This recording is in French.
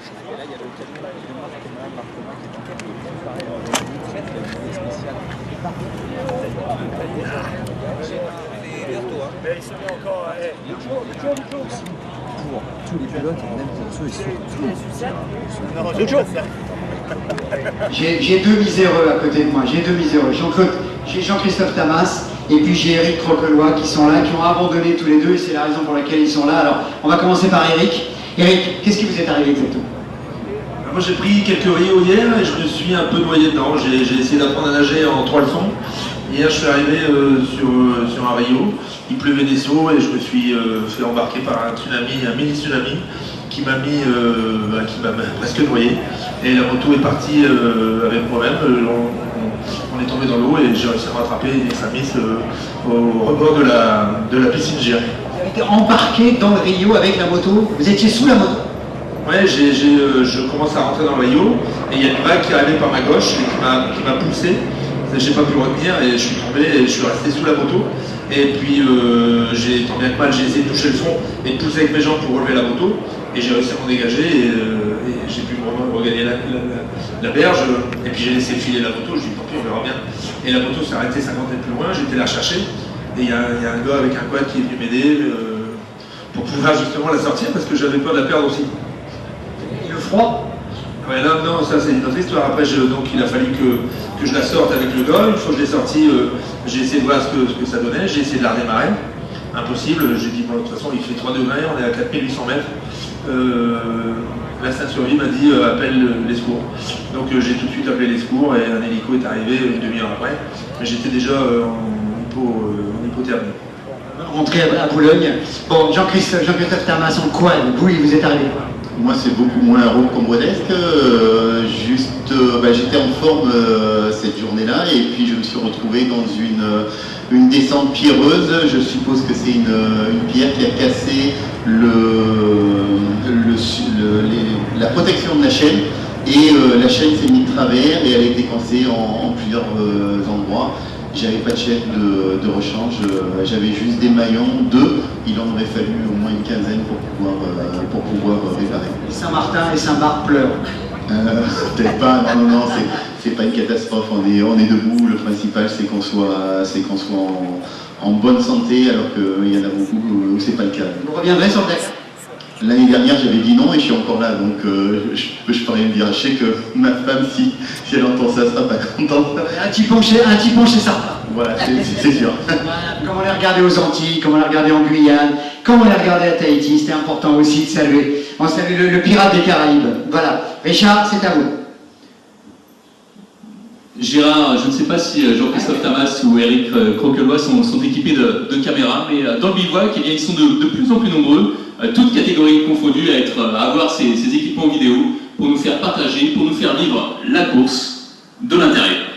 Et là, il y a l'occasion de Marc Thomas qui est en train de préparer très très spécial. Mais il se met encore à aussi. Pour tous les pilotes et même pour ceux et surtout. J'ai deux miséreux à côté de moi, j'ai deux miséreux. J'ai Jean-Christophe Tamas et puis j'ai Eric Croquelois qui sont là, qui ont abandonné tous les deux et c'est la raison pour laquelle ils sont là. Alors on va commencer par Eric. Eric, qu'est-ce qui vous est arrivé exactement? Moi j'ai pris quelques rios hier et je me suis un peu noyé dedans. J'ai essayé d'apprendre à nager en 3 leçons. Hier je suis arrivé sur un rio, il pleuvait des seaux et je me suis fait embarquer par un tsunami, un mini tsunami qui m'a presque noyé. Et la moto est partie avec moi-même. On est tombé dans l'eau et j'ai réussi à me rattraper et ça mise au rebord de la piscine géante. Vous avez été embarqué dans le rio avec la moto, vous étiez sous la moto? Ouais, je commence à rentrer dans le rio et il y a une vague qui est arrivée par ma gauche et qui m'a poussé. J'ai pas pu le retenir et je suis tombé et je suis resté sous la moto. Et puis j'ai tant bien que mal, j'ai essayé de toucher le fond et de pousser avec mes jambes pour relever la moto. Et j'ai réussi à m'en dégager et j'ai pu regagner la berge. Et puis j'ai laissé filer la moto, je dis tant pis, on verra bien. Et la moto s'est arrêtée 50 mètres plus loin, j'étais la chercher. Et il y a un gars avec un quad qui est venu m'aider pour pouvoir justement la sortir parce que j'avais peur de la perdre aussi. Et le froid? Ouais, là, non, ça c'est une autre histoire. Après, donc il a fallu que je la sorte avec le gars. Une fois que je l'ai sortie, j'ai essayé de voir ce que ça donnait. J'ai essayé de la redémarrer. Impossible. J'ai dit, bon, de toute façon, il fait 3 degrés, on est à 4800 mètres. L'instinct de survie m'a dit, appelle les secours. Donc j'ai tout de suite appelé les secours et un hélico est arrivé une demi-heure après. Mais j'étais déjà en hypothermie. Rentré à Boulogne. Bon, Jean-Christophe Tamas, en quad, vous, il vous est arrivé quoi? Moi, c'est beaucoup moins rocambolesque. J'étais en forme cette journée-là et puis je me suis retrouvé dans une descente pierreuse. Je suppose que c'est une pierre qui a cassé la protection de la chaîne et la chaîne s'est mise de travers et elle a été coincée en plusieurs endroits. J'avais pas de chaîne de rechange, j'avais juste des maillons, 2. Il en aurait fallu au moins une quinzaine pour pouvoir réparer. Saint-Martin et Saint-Barth pleurent. Peut-être pas, non, c'est pas une catastrophe, on est debout, le principal c'est qu'on soit en bonne santé alors qu'il y en a beaucoup où c'est pas le cas. Vous reviendrez sur le deck? L'année dernière j'avais dit non et je suis encore là, donc je peux rien dire. Je sais que ma femme, si elle entend ça, elle sera pas contente. Un petit pont chez Sartre. Voilà, c'est sûr. Comme on les regardait aux Antilles, comme on les regardait en Guyane, comme on les regardait à Tahiti, c'était important aussi de saluer. On salue le pirate des Caraïbes. Voilà. Richard, c'est à vous. Gérard, je ne sais pas si Jean-Christophe Tamas ou Eric Croquelois sont équipés de caméras, mais dans le bivouac, ils sont de plus en plus nombreux, toutes catégories confondues, à avoir ces équipements vidéo pour nous faire partager, pour nous faire vivre la course de l'intérieur.